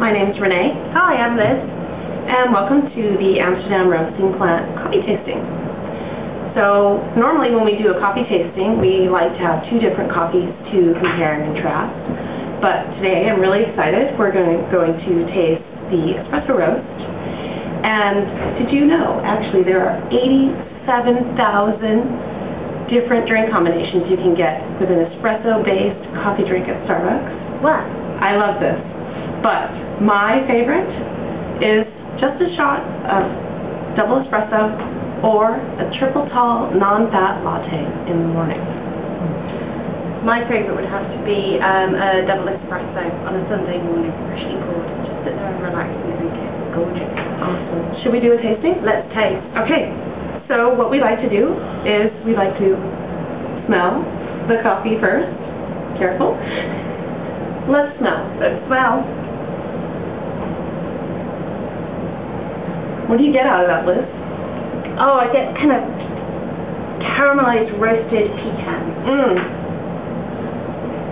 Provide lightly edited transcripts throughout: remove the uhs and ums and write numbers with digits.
My name's Renee. Hi, I'm Liz. And welcome to the Amsterdam Roasting Plant coffee tasting. So normally when we do a coffee tasting, we like to have two different coffees to compare and contrast. But today I'm really excited. We're going to taste the Espresso roast. And did you know, actually, there are 87,000 different drink combinations you can get with an espresso-based coffee drink at Starbucks. Wow. I love this. But my favorite is just a shot of double espresso or a triple tall non-fat latte in the morning. My favorite would have to be a double espresso on a Sunday morning, freshly poured. Just sit there and relax and drink it. Gorgeous. Awesome. Should we do a tasting? Let's taste. Okay. So what we like to do is we like to smell the coffee first. Careful. Let's smell. Let's smell. What do you get out of that, Liz? Oh, I get kind of caramelized roasted pecans.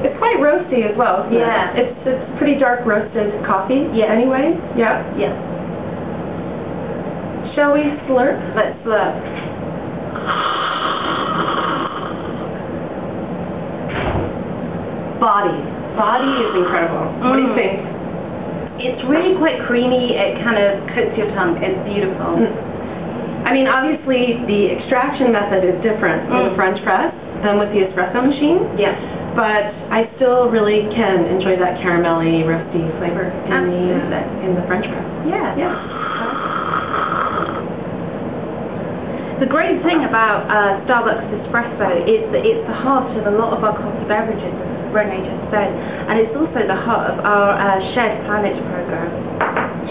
It's quite roasty as well, isn't it? It's pretty dark roasted coffee. Yeah. Anyway. Yeah. Yeah. Shall we slurp? Let's slurp. Body is incredible. What do you think? It's really quite creamy. It kind of coats your tongue. It's beautiful. I mean, obviously the extraction method is different with the French press than with the espresso machine. Yes. But I still really can enjoy that caramelly, roasty flavor in the French press. Yeah. Yeah. The great thing about Starbucks Espresso is that it's the heart of a lot of our coffee beverages, as Renee just said, and it's also the heart of our Shared Planet program.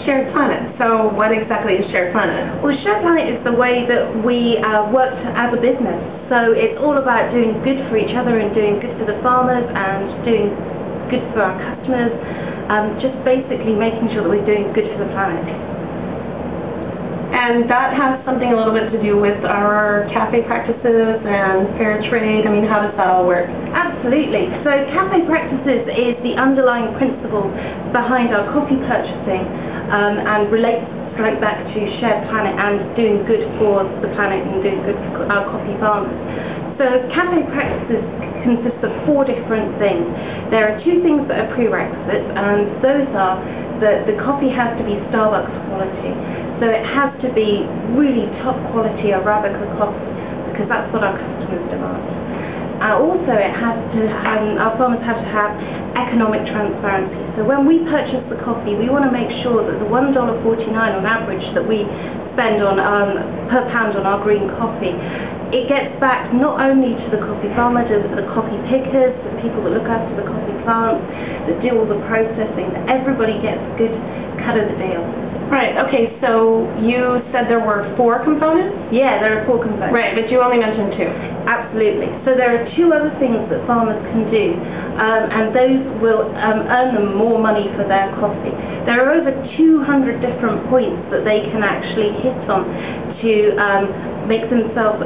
Shared Planet. So what exactly is Shared Planet? Well, Shared Planet is the way that we work as a business. So it's all about doing good for each other and doing good for the farmers and doing good for our customers, just basically making sure that we're doing good for the planet. And that has something a little bit to do with our cafe practices and fair trade. I mean, how does that all work? Absolutely. So cafe practices is the underlying principle behind our coffee purchasing and relates straight back to Shared Planet and doing good for the planet and doing good for our coffee farmers. So cafe practices consist of 4 different things. There are 2 things that are prerequisites, and those are that the coffee has to be Starbucks quality. So it has to be really top quality Arabica coffee, because that's what our customers demand. Also, it has to our farmers have to have economic transparency. So when we purchase the coffee, we want to make sure that the $1.49 on average that we spend on per pound on our green coffee, it gets back not only to the coffee farmer, to the coffee pickers, to the people that look after the coffee plants, that do all the processing, that everybody gets a good cut of the deal. Right, okay, so you said there were 4 components? Yeah, there are 4 components. Right, but you only mentioned 2. Absolutely. So there are 2 other things that farmers can do, and those will earn them more money for their coffee. There are over 200 different points that they can actually hit on to make themselves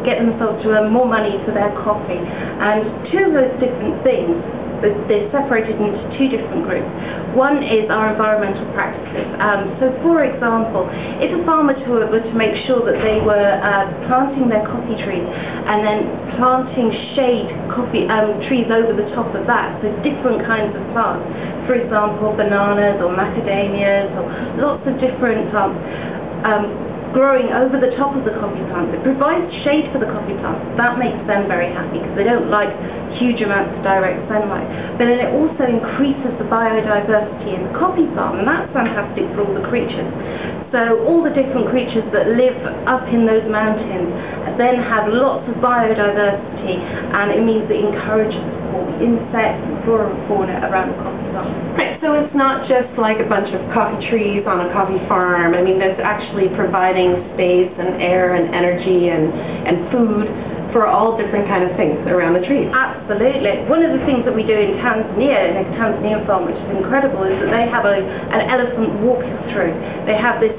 get themselves to earn more money for their coffee. And 2 of those different things, they're separated into 2 different groups. One is our environmental practices. So, for example, if a farmer were to make sure that they were planting their coffee trees and then planting shade coffee trees over the top of that, so different kinds of plants, for example, bananas or macadamias or lots of different plants, growing over the top of the coffee plants. It provides shade for the coffee plants. That makes them very happy because they don't like huge amounts of direct sunlight. But then it also increases the biodiversity in the coffee farm, and that's fantastic for all the creatures. So all the different creatures that live up in those mountains then have lots of biodiversity, and it means it encourages all the insects and flora and fauna around the coffee farm. Right, so it's not just like a bunch of coffee trees on a coffee farm. I mean, there's actually providing space and air and energy and food for all different kind of things around the trees. Absolutely. One of the things that we do in Tanzania, in a Tanzanian farm, which is incredible, is that they have an elephant walk through. They have this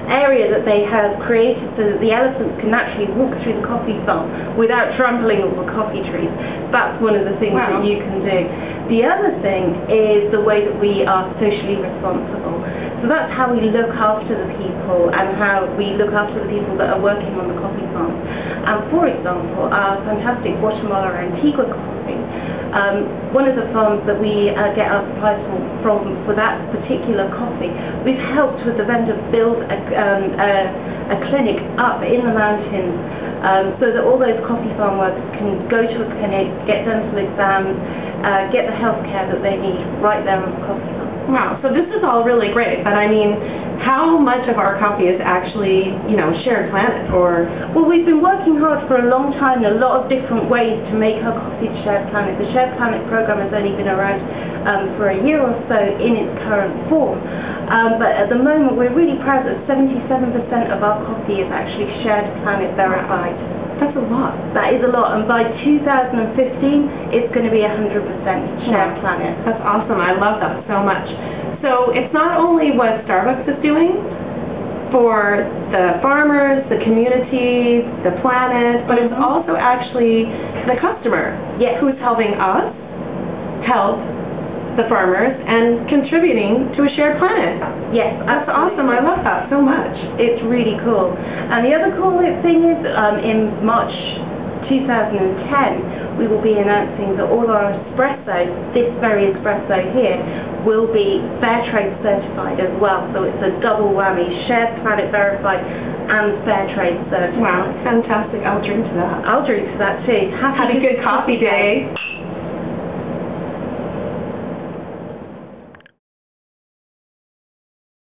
area that they have created so that the elephants can naturally walk through the coffee farm without trampling all the coffee trees. That's one of the things that you can do. The other thing is the way that we are socially responsible. So that's how we look after the people and how we look after the people that are working on the coffee farms. And for example, our fantastic Guatemala Antigua coffee, one of the farms that we get our supplies from for that particular coffee, we've helped with the vendor build a clinic up in the mountains so that all those coffee farm workers can go to a clinic, get dental exams, get the health care that they need right there on the coffee farm. Wow, so this is all really great, but I mean, how much of our coffee is actually, shared planet, or? Well, we've been working hard for a long time in a lot of different ways to make our coffee shared planet. The Shared Planet program has only been around for a year or so in its current form, but at the moment we're really proud that 77% of our coffee is actually Shared Planet verified. That's a lot. That is a lot, and by 2015 it's going to be 100% Shared Planet. That's awesome. I love that so much. So it's not only what Starbucks is doing for the farmers, the community, the planet, but it's also actually the customer who's helping us help the farmers and contributing to a shared planet. Yes, that's awesome. I love that so much. It's really cool. And the other cool thing is in March 2010 we will be announcing that all our espresso, this very espresso here, will be Fair Trade certified as well. So it's a double whammy, Shared Planet verified and Fair Trade certified. Wow, fantastic. I'll drink to that. I'll drink to that too. Have a good coffee day.